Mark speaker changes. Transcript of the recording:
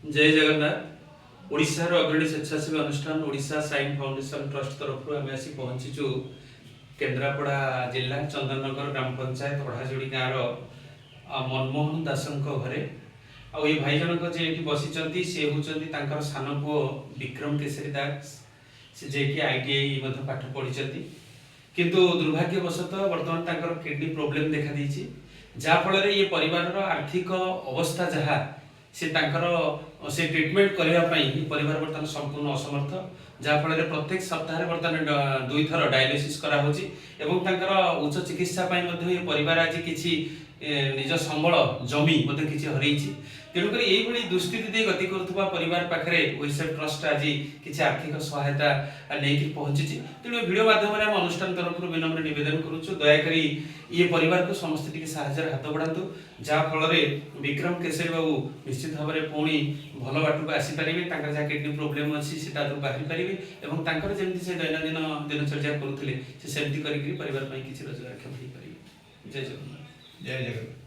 Speaker 1: जय जगन्नाथ। ओडिशार अग्रणी स्वेच्छासेवी अनुष्ठान ओडिशा साइन फाउंडेशन ट्रस्ट तरफ आम आसी पहुंचीचु केन्द्रापड़ा जिला चंदननगर ग्राम पंचायत ओढ़ाजोड़ी गाँव मनमोहन दास घरे आ भाई जनक जे बसी सी हूँ सान पु विक्रम केसरी दास से जेकि ITI पाठ पढ़ी किंतु दुर्भाग्यवशतः बर्तमान किडनी प्रोब्लेम देखा दी जहाँफल ये परिवार आर्थिक अवस्था जहाँ से से ट्रिटमेंट करने परिवार बर्तमान संपूर्ण असमर्थ जहाँफल प्रत्येक सप्ताह बर्तमान 2 थर डायलिसिस कराऊँच उच्च चिकित्सा ये परिवार आज किसी निज संबल जमी किसी हर तेणुक यही दुस्थिति गति करुवा परिवार पाखे ओडिशा ट्रस्ट आज किसी आर्थिक सहायता नहीं पहुंची तेणु भिडियो माध्यम अनुष्ठान तरफ विनम्र निवेदन करुचु दयाकोरी ये परिवार को समस्ते साहाय्य हाथ बढ़ातु जहाँफल विक्रम केसरी बाबू निश्चित भाव में पुणी भल बाट को आसीपारे जहाँ किडनी प्रोब्लेम अच्छी से बाहरी पारे जमी से दैनंदिन दिनचर्या करुले सेमती कर परिवार किसी रोजगार क्षम हो पारे। जय जगन्नाथ।
Speaker 2: जय जगन्नाथ।